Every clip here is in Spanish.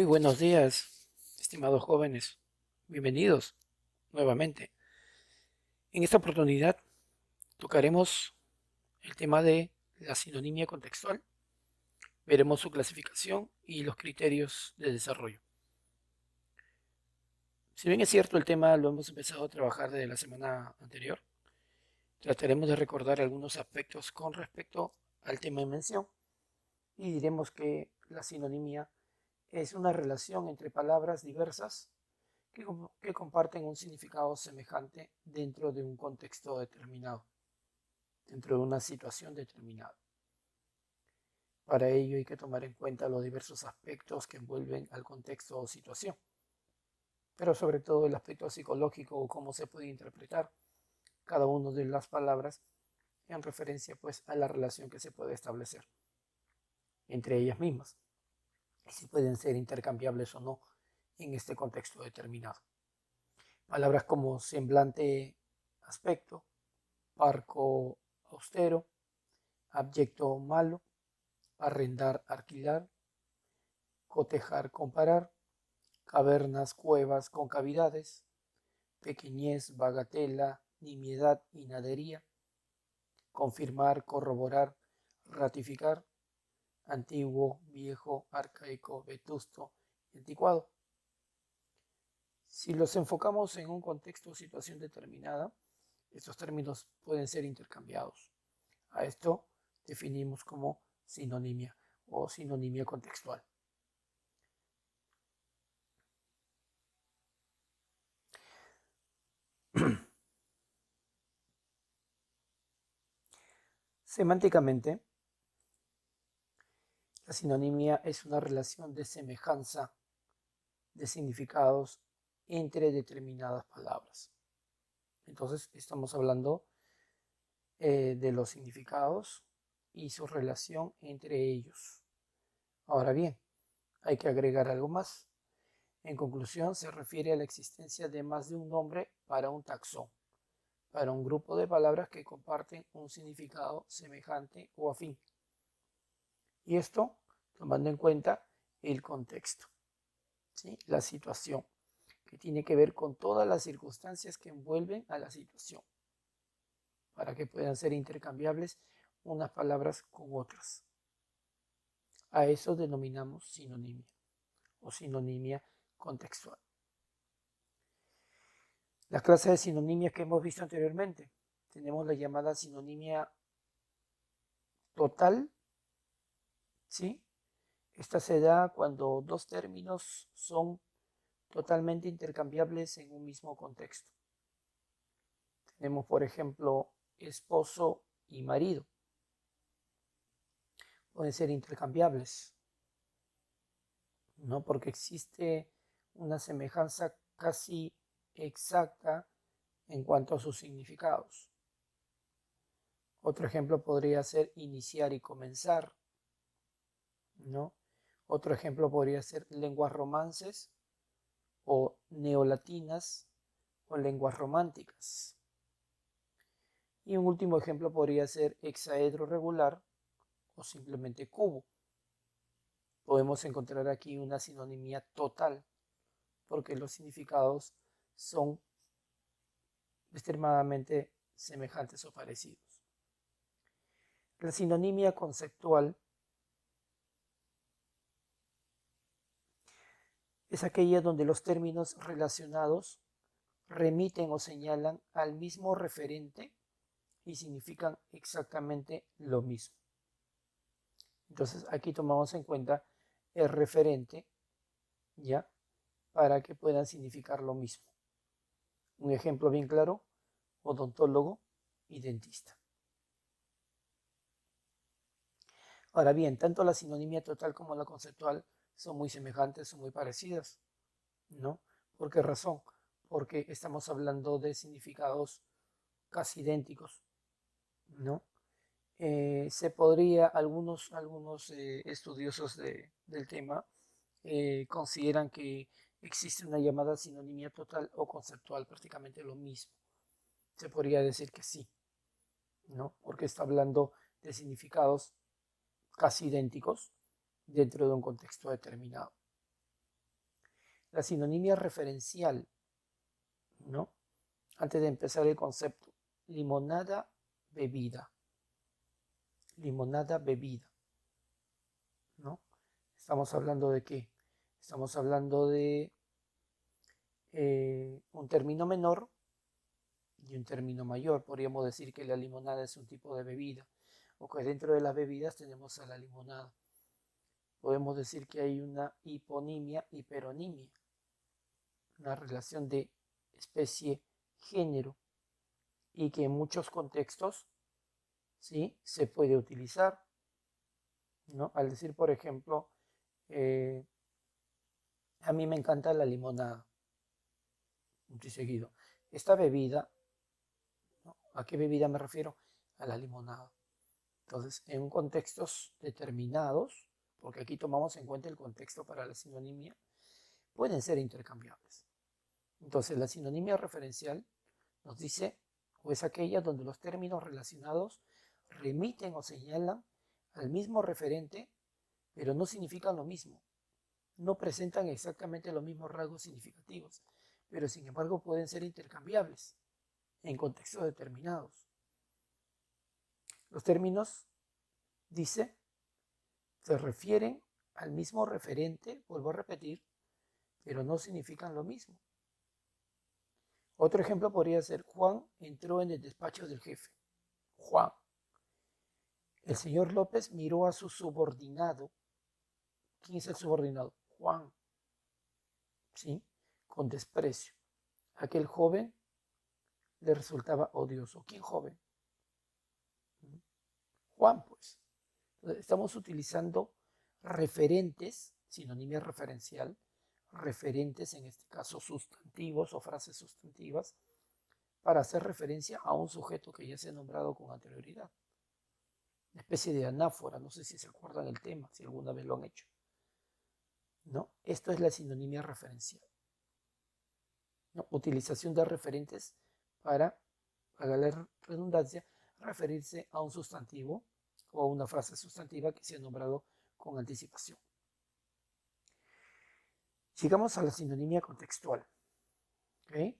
Muy buenos días, estimados jóvenes. Bienvenidos nuevamente. En esta oportunidad tocaremos el tema de la sinonimia contextual. Veremos su clasificación y los criterios de desarrollo. Si bien es cierto, el tema lo hemos empezado a trabajar desde la semana anterior, trataremos de recordar algunos aspectos con respecto al tema en mención y diremos que la sinonimia es una relación entre palabras diversas que comparten un significado semejante dentro de un contexto determinado, dentro de una situación determinada. Para ello hay que tomar en cuenta los diversos aspectos que envuelven al contexto o situación, pero sobre todo el aspecto psicológico o cómo se puede interpretar cada una de las palabras en referencia pues a la relación que se puede establecer entre ellas mismas y si pueden ser intercambiables o no en este contexto determinado. Palabras como semblante, aspecto, parco, austero, abyecto, malo, arrendar, alquilar, cotejar, comparar, cavernas, cuevas, concavidades, pequeñez, bagatela, nimiedad y nadería, confirmar, corroborar, ratificar, antiguo, viejo, arcaico, vetusto, anticuado. Si los enfocamos en un contexto o situación determinada, estos términos pueden ser intercambiados. A esto definimos como sinonimia o sinonimia contextual. Semánticamente, la sinonimia es una relación de semejanza de significados entre determinadas palabras. Entonces, estamos hablando de los significados y su relación entre ellos. Ahora bien, hay que agregar algo más. En conclusión, se refiere a la existencia de más de un nombre para un taxón, para un grupo de palabras que comparten un significado semejante o afín. Y esto tomando en cuenta el contexto, ¿sí? La situación, que tiene que ver con todas las circunstancias que envuelven a la situación, para que puedan ser intercambiables unas palabras con otras. A eso denominamos sinonimia o sinonimia contextual. Las clases de sinonimias que hemos visto anteriormente, tenemos la llamada sinonimia total, ¿sí? Esta se da cuando dos términos son totalmente intercambiables en un mismo contexto. Tenemos, por ejemplo, esposo y marido. Pueden ser intercambiables, ¿no? Porque existe una semejanza casi exacta en cuanto a sus significados. Otro ejemplo podría ser iniciar y comenzar, ¿no? Otro ejemplo podría ser lenguas romances o neolatinas o lenguas románticas. Y un último ejemplo podría ser hexaedro regular o simplemente cubo. Podemos encontrar aquí una sinonimia total porque los significados son extremadamente semejantes o parecidos. La sinonimia conceptual es aquella donde los términos relacionados remiten o señalan al mismo referente y significan exactamente lo mismo. Entonces aquí tomamos en cuenta el referente, ¿ya? Para que puedan significar lo mismo. Un ejemplo bien claro, odontólogo y dentista. Ahora bien, tanto la sinonimia total como la conceptual son muy semejantes, son muy parecidas, ¿no? ¿Por qué razón? Porque estamos hablando de significados casi idénticos, ¿no? Se podría, algunos estudiosos del tema consideran que existe una llamada sinonimia total o conceptual, prácticamente lo mismo. Se podría decir que sí, ¿no? Porque está hablando de significados casi idénticos dentro de un contexto determinado. La sinonimia referencial, ¿no? Antes de empezar el concepto, limonada, bebida. Limonada, bebida, ¿no? Estamos hablando de qué? Estamos hablando de un término menor y un término mayor. Podríamos decir que la limonada es un tipo de bebida, o que dentro de las bebidas tenemos a la limonada. Podemos decir que hay una hiponimia, hiperonimia, una relación de especie-género, y que en muchos contextos, ¿sí?, se puede utilizar, ¿no? Al decir, por ejemplo, a mí me encanta la limonada, muy seguido. Esta bebida, ¿no? ¿A qué bebida me refiero? A la limonada. Entonces, en contextos determinados, porque aquí tomamos en cuenta el contexto para la sinonimia, pueden ser intercambiables. Entonces, la sinonimia referencial nos dice, o es aquella donde los términos relacionados remiten o señalan al mismo referente, pero no significan lo mismo. No presentan exactamente los mismos rasgos significativos, pero sin embargo pueden ser intercambiables en contextos determinados. Los términos, dice, se refieren al mismo referente, vuelvo a repetir, pero no significan lo mismo. Otro ejemplo podría ser: Juan entró en el despacho del jefe. Juan. El señor López miró a su subordinado. ¿Quién es el subordinado? Juan. ¿Sí? Con desprecio. Aquel joven le resultaba odioso. ¿Quién joven? Juan, pues. Entonces, estamos utilizando referentes, sinonimia referencial, referentes, en este caso sustantivos o frases sustantivas, para hacer referencia a un sujeto que ya se ha nombrado con anterioridad. Una especie de anáfora, no sé si se acuerdan el tema, si alguna vez lo han hecho, ¿no? Esto es la sinonimia referencial, ¿no? Utilización de referentes para, la redundancia, referirse a un sustantivo o a una frase sustantiva que se ha nombrado con anticipación. Llegamos a la sinonimia contextual. ¿Okay?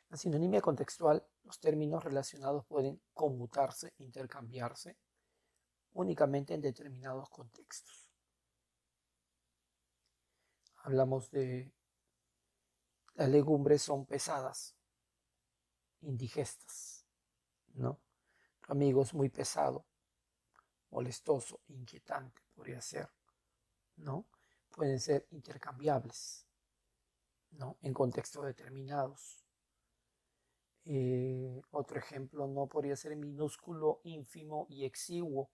La sinonimia contextual, los términos relacionados pueden conmutarse, intercambiarse únicamente en determinados contextos. Hablamos de las legumbres son pesadas, indigestas, ¿no? Tu amigo es muy pesado, molestoso, inquietante, podría ser, ¿no? Pueden ser intercambiables, ¿no? En contextos determinados. Otro ejemplo no podría ser minúsculo, ínfimo y exiguo,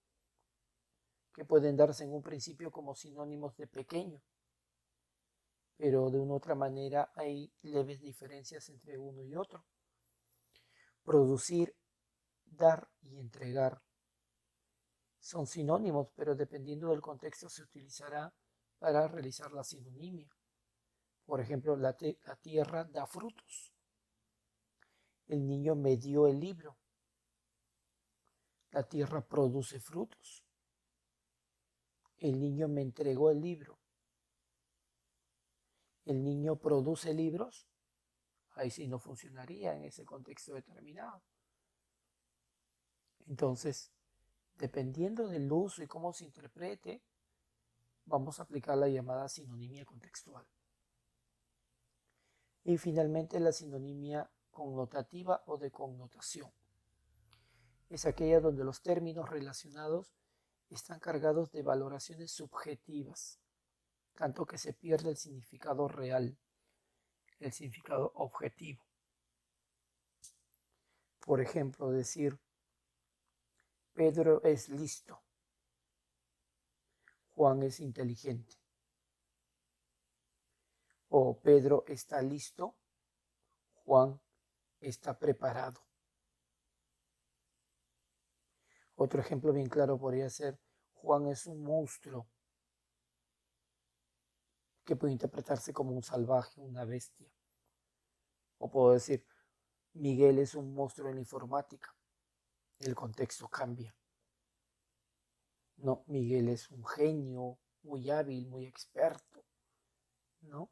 que pueden darse en un principio como sinónimos de pequeño, pero de una otra manera hay leves diferencias entre uno y otro. Producir, dar y entregar son sinónimos, pero dependiendo del contexto se utilizará para realizar la sinonimia. Por ejemplo, la tierra da frutos. El niño me dio el libro. La tierra produce frutos. El niño me entregó el libro. El niño produce libros. Ahí sí no funcionaría en ese contexto determinado. Entonces, dependiendo del uso y cómo se interprete, vamos a aplicar la llamada sinonimia contextual. Y finalmente la sinonimia connotativa o de connotación. Es aquella donde los términos relacionados están cargados de valoraciones subjetivas, tanto que se pierde el significado real, el significado objetivo. Por ejemplo, decir Pedro es listo, Juan es inteligente. O Pedro está listo, Juan está preparado. Otro ejemplo bien claro podría ser Juan es un monstruo, que puede interpretarse como un salvaje, una bestia. O puedo decir Miguel es un monstruo en la informática. El contexto cambia. No, Miguel es un genio, muy hábil, muy experto. ¿no?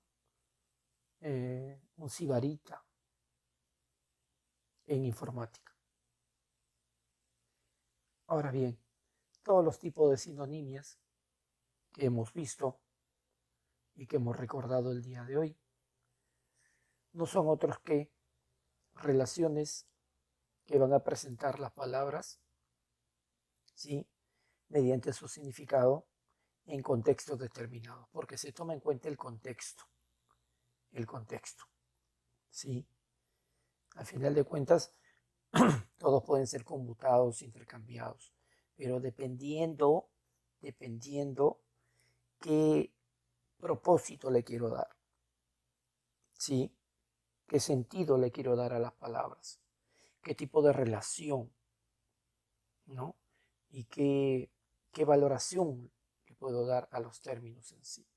Un sibarita en informática. Ahora bien, todos los tipos de sinonimias que hemos visto y que hemos recordado el día de hoy no son otros que relaciones que van a presentar las palabras, ¿sí? Mediante su significado en contextos determinados, porque se toma en cuenta el contexto, ¿sí? Al final de cuentas, todos pueden ser conmutados, intercambiados, pero dependiendo qué propósito le quiero dar, ¿sí? ¿Qué sentido le quiero dar a las palabras? ¿Qué tipo de relación, ¿no? Y qué valoración le puedo dar a los términos en sí.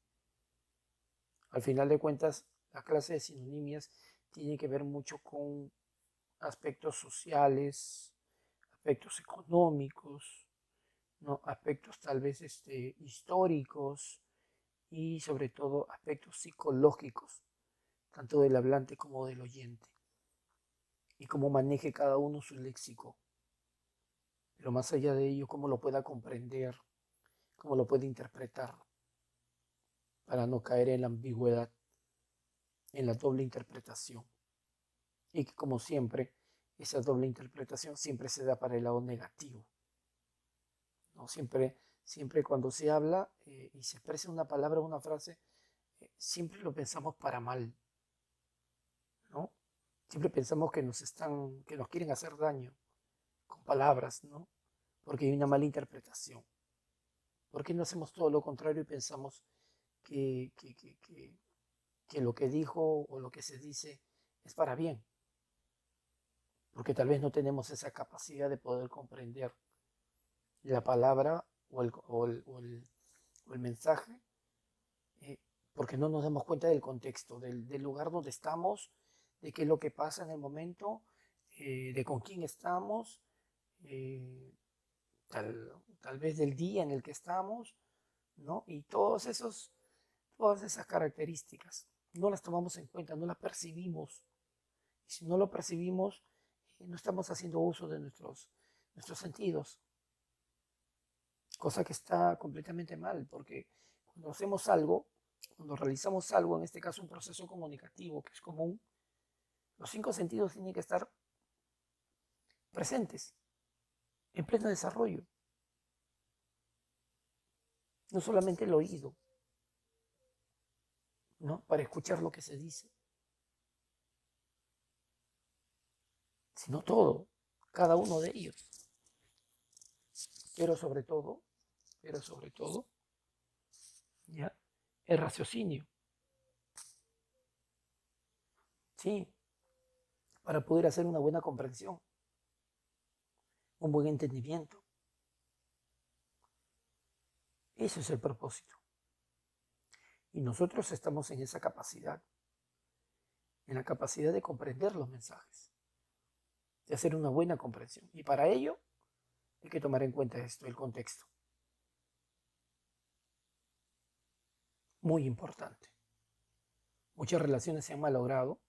Al final de cuentas, la clase de sinonimias tiene que ver mucho con aspectos sociales, aspectos económicos, ¿no? Aspectos tal vez históricos y sobre todo aspectos psicológicos, tanto del hablante como del oyente, y cómo maneje cada uno su léxico. Pero más allá de ello, cómo lo pueda comprender, cómo lo puede interpretar, para no caer en la ambigüedad, en la doble interpretación. Y que como siempre, esa doble interpretación siempre se da para el lado negativo, ¿no? Siempre cuando se habla y se expresa una palabra o una frase, siempre lo pensamos para mal, ¿no? Siempre pensamos que nos quieren hacer daño con palabras, ¿no? Porque hay una mala interpretación. ¿Por qué no hacemos todo lo contrario y pensamos que, que, que, que, que lo que dijo o lo que se dice es para bien? Porque tal vez no tenemos esa capacidad de poder comprender la palabra o el mensaje, eh, porque no nos damos cuenta del contexto, del lugar donde estamos, de qué es lo que pasa en el momento, de con quién estamos, eh, tal vez del día en el que estamos, ¿no? Y todas esas características no las tomamos en cuenta, no las percibimos. Y si no lo percibimos, no estamos haciendo uso de nuestros sentidos, cosa que está completamente mal, porque cuando hacemos algo, cuando realizamos algo, en este caso un proceso comunicativo que es común, los cinco sentidos tienen que estar presentes, en pleno desarrollo, no solamente el oído, ¿no? Para escuchar lo que se dice, sino todo, cada uno de ellos, pero sobre todo, pero sobre todo, ¿ya? El raciocinio, ¿sí? Para poder hacer una buena comprensión, un buen entendimiento. Ese es el propósito. Y nosotros estamos en esa capacidad, en la capacidad de comprender los mensajes, de hacer una buena comprensión. Y para ello hay que tomar en cuenta esto, el contexto. Muy importante. Muchas relaciones se han malogrado,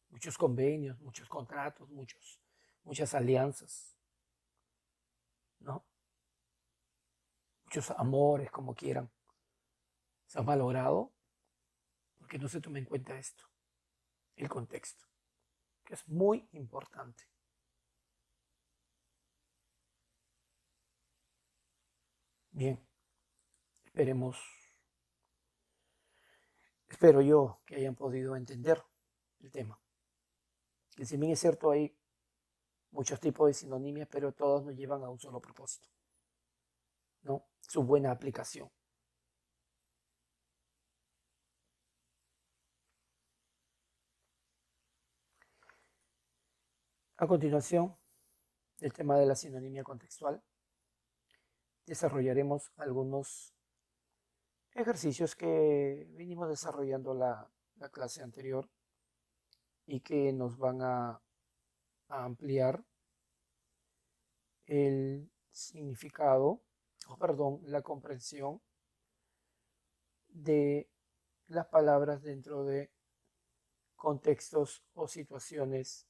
muchos convenios, muchos contratos, muchas alianzas, ¿no? Muchos amores, como quieran, se han malogrado porque no se toma en cuenta esto, el contexto, que es muy importante. Bien, esperemos, espero yo que hayan podido entender el tema. Que si bien es cierto hay muchos tipos de sinonimias, pero todos nos llevan a un solo propósito, ¿no? Su buena aplicación. A continuación, del tema de la sinonimia contextual, desarrollaremos algunos ejercicios que vinimos desarrollando la clase anterior y que nos van a ampliar el significado, o perdón, la comprensión de las palabras dentro de contextos o situaciones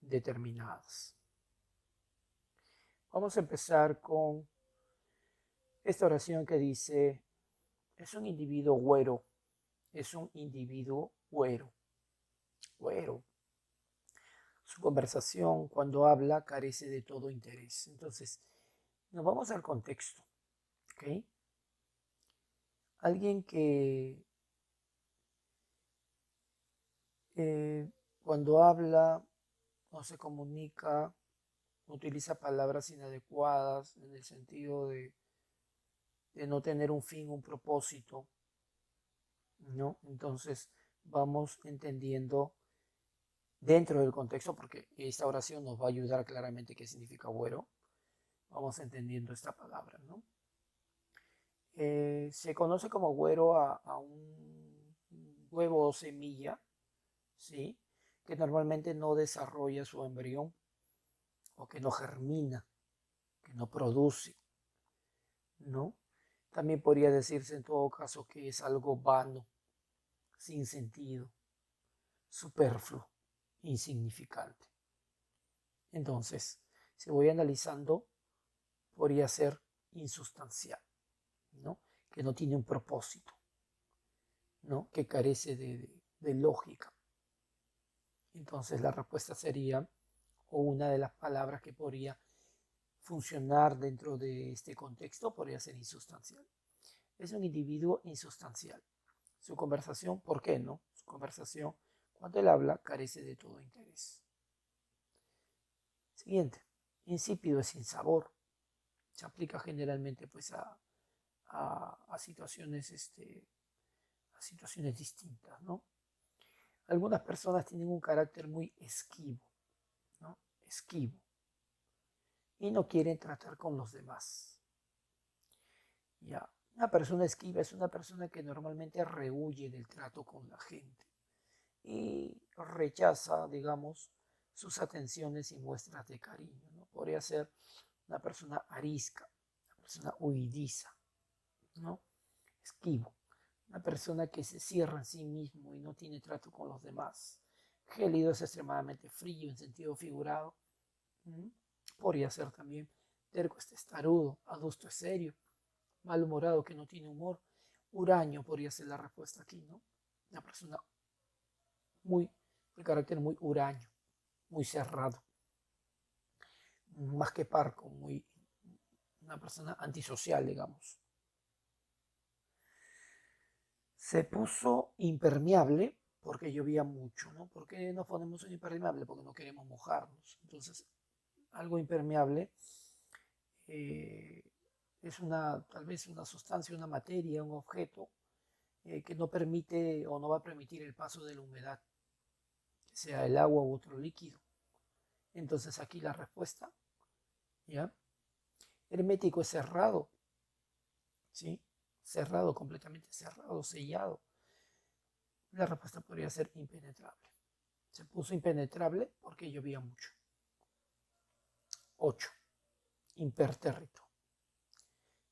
determinadas. Vamos a empezar con esta oración que dice, es un individuo güero, es un individuo güero, güero. Su conversación cuando habla carece de todo interés. Entonces, nos vamos al contexto, ¿ok? Alguien que cuando habla no se comunica, utiliza palabras inadecuadas en el sentido de no tener un fin, un propósito, ¿no? Entonces vamos entendiendo dentro del contexto, porque esta oración nos va a ayudar claramente qué significa güero, vamos entendiendo esta palabra, ¿no? Se conoce como güero a un huevo o semilla, ¿sí? Que normalmente no desarrolla su embrión o que no germina, que no produce, ¿no? También podría decirse en todo caso que es algo vano, sin sentido, superfluo, insignificante. Entonces, si voy analizando, podría ser insustancial, ¿no? Que no tiene un propósito, ¿no? Que carece de lógica. Entonces la respuesta sería, o una de las palabras que podría funcionar dentro de este contexto, podría ser insustancial. Es un individuo insustancial. Su conversación, ¿por qué no? Su conversación, cuando él habla, carece de todo interés. Siguiente, insípido es sin sabor. Se aplica generalmente pues a situaciones, a situaciones distintas, ¿no? Algunas personas tienen un carácter muy esquivo, ¿no? Esquivo. Y no quieren tratar con los demás. Ya, una persona esquiva es una persona que normalmente rehuye del trato con la gente y rechaza, digamos, sus atenciones y muestras de cariño, ¿no? Podría ser una persona arisca, una persona huidiza, ¿no? Esquivo, una persona que se cierra en sí mismo y no tiene trato con los demás. Gélido es extremadamente frío en sentido figurado. Podría ser también terco es testarudo, adusto es serio, malhumorado que no tiene humor. Huraño podría ser la respuesta aquí, ¿no? Una persona muy, de carácter muy huraño, muy cerrado, más que parco, muy, una persona antisocial, digamos. Se puso impermeable porque llovía mucho, ¿no? ¿Por qué nos ponemos un impermeable? Porque no queremos mojarnos. Entonces, algo impermeable es una, tal vez una sustancia, una materia, un objeto que no permite o no va a permitir el paso de la humedad, sea el agua u otro líquido. Entonces aquí la respuesta, ¿ya? Hermético es cerrado, ¿sí? Cerrado, completamente cerrado, sellado. La respuesta podría ser impenetrable. Se puso impenetrable porque llovía mucho. 8. Impertérrito.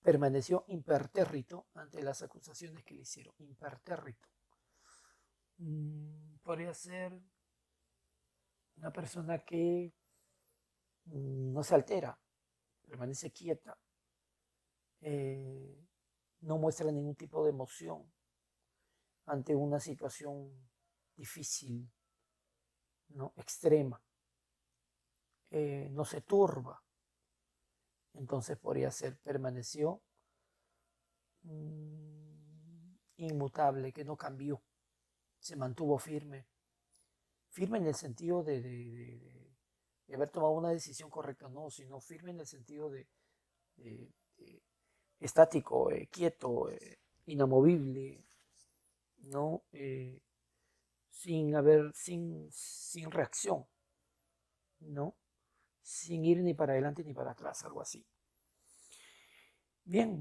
Permaneció impertérrito ante las acusaciones que le hicieron. Impertérrito. Podría ser una persona que no se altera, permanece quieta, no muestra ningún tipo de emoción ante una situación difícil, ¿no? Extrema, no se turba. Entonces podría ser, permaneció inmutable, que no cambió, se mantuvo firme, firme en el sentido de haber tomado una decisión correcta, no, sino firme en el sentido de estático, quieto, inamovible, ¿no? Sin reacción, ¿no? Sin ir ni para adelante ni para atrás, algo así. Bien,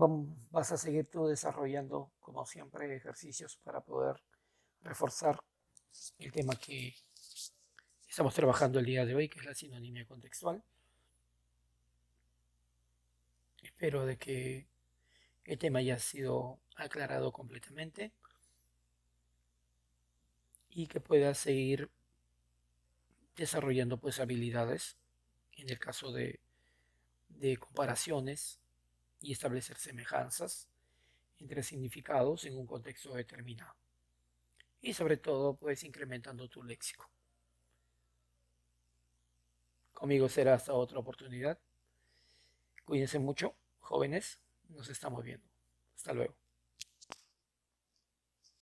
vas a seguir tú desarrollando, como siempre, ejercicios para poder reforzar el tema que estamos trabajando el día de hoy, que es la sinonimia contextual. Espero de que el tema haya sido aclarado completamente. y que puedas seguir desarrollando pues habilidades en el caso de comparaciones y establecer semejanzas entre significados en un contexto determinado. Y sobre todo pues incrementando tu léxico. Conmigo será hasta otra oportunidad. Cuídense mucho, jóvenes. Nos estamos viendo. Hasta luego.